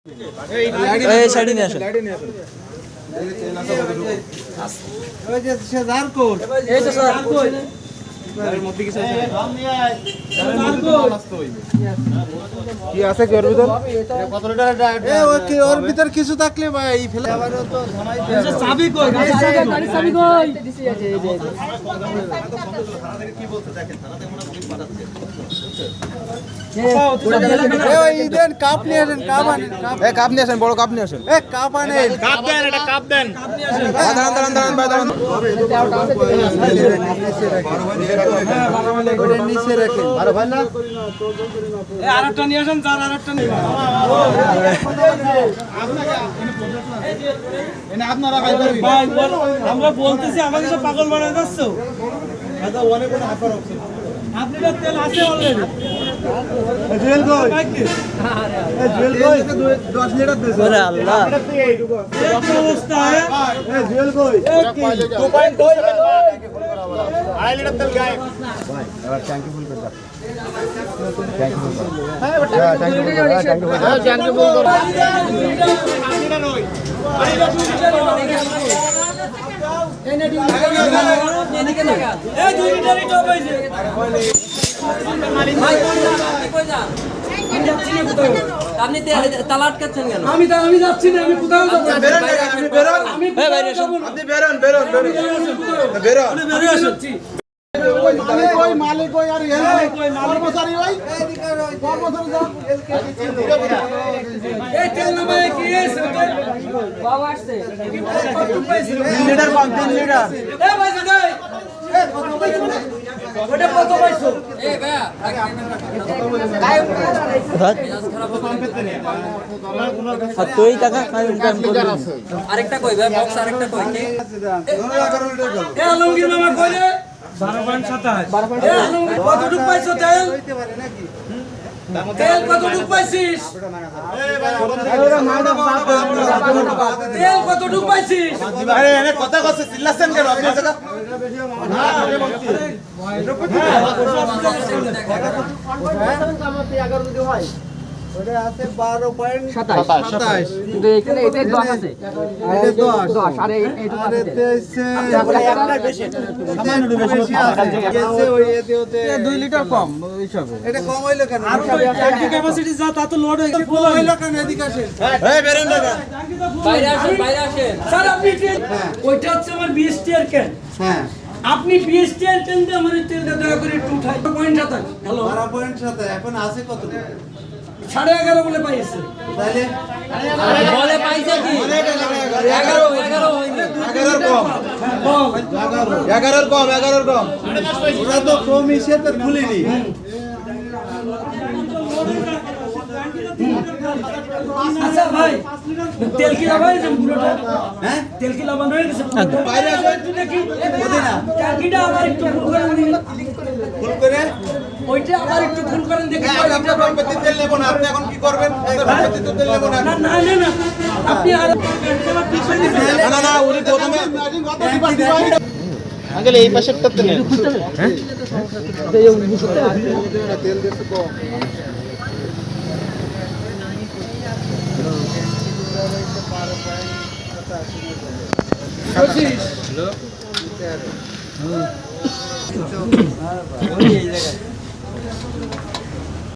এই সাইডে নিয়ে আসেন। ওই যে সে জারকোট এই তো স্যার এর মধ্যে কিছু আছে কি আছে কি ওর ভিতর কত লিটার এ ওই কি ওর ভিতর কিছু থাকলে ভাই ফেলে আবারও তো ধমাইতে হবে চাবি কই গাড়ি চাবি কই দিছি এই যে কি বলতে দেখেন তারাতে আমরা পুলিশ পাঠাচ্ছে কাপ নিয়ে আসেন কাপ আনেন কাপ নিয়ে আসেন বড় কাপ নিয়ে আসেন কাপ আনেন কাপ দেন এটা কাপ দেন দাঁড়ান ভাই দাঁড়ান নিচে রাখেন আরে ভাই না আরেকটা নিয়ে আসেন যার আরেকটা নিয়ে আপনারা ভাই আমরা বলতেছি আমাকে সব পাগল বানায় যাচ্ছ দাদা অনেক কোনো হাফার অপশন আপনি তো তেল আছে অলরেডি জুয়েল কই জুয়েল কই 10 লিটার দিছে আরে আল্লাহ কি অবস্থা এ জুয়েল কই 2.2 আড়াই লিটার তেল গায়েব ভাই এবার ট্যাঙ্কি ফুল করে দাও ট্যাঙ্কি ফুল করো হ্যাঁ ট্যাঙ্কি ফুল করো ট্যাঙ্কি ফুল করো আপনিটা নই এনে দিন এদিকে লাগা এই 2 লিটারই টপ হইছে আপনি তালা আটকাচ্ছেন কেন? আমি যাচ্ছি না আমি কোথাও যাব না বেরোন ওই মালিক ওই আর কর্মচারী ওই কর্মচারী যাও এই তেল নামে কি আছে বাবা আসছে লিটার কম 3 লিটার এ ভাই যাই এ কত পাইছো ওটা কত পাইছো এ ভাইয়া তুই টাকা আরেকটা কই ভাই বক্স আরেকটা কই কি এ আলমগীর মামা কই রে 12.27 এ আলমগীর কতটুক পাইছো তেল হইতে পারে নাকি তেল কতটুক পাইছিস তেল কতটুক পাইছিস আরে এনে কথা কইছিস চিল্লাছেন কেন আপনি জায়গা না আরে বলছি ওটা আছে 12.27 কিন্তু এখানে এটাই 10 আছে এটা 10 আরে এইটুকু আছে সামান্য বেশি আছে গেছে ওই এতে ওতে 2 লিটার কম হিসাবে এটা কম হইলো কেন আর ট্যাঙ্কি ক্যাপাসিটি যা তা তো লোড হয়ে গেছে ফুল হইলো কেন এদিকে আসেন এই বেরেন দাদা বাইরে আসেন স্যার আপনি ওইটা হচ্ছে আমার 20 টিয়ার ক্যান হ্যাঁ আপনি 20 টিয়ার ক্যান দিয়ে আমার তেলটা দয়া করে একটু উঠাই 12.27 হ্যালো 12.27 এখন আছে কত 11.5 বলে পাইছে তাহলে বলে পাইছে কি 11 হইনি 11 কম 11 কম ওটা তো কম হিসেবে তো খুলিনি আচ্ছা ভাই তেল কি লাগাই যে পুরোটা হ্যাঁ তেল কি লাগানো হয়ে গেছে বাইরে আসো একটু দেখি না ট্যাঙ্কিটা আবার একটু ফুল করে দিন ফুল করে ওইটা আবার একটু ফুল করেন দেখি আপনি সম্পত্তি তেল নেব না আপনি এখন কি করবেন সম্পত্তি তেল নেব না না আপনি আর না উনি প্রথমে আঙ্কেল এই পাশেরটা তো নেন হ্যাঁ তেল দিতে কম হ্যালো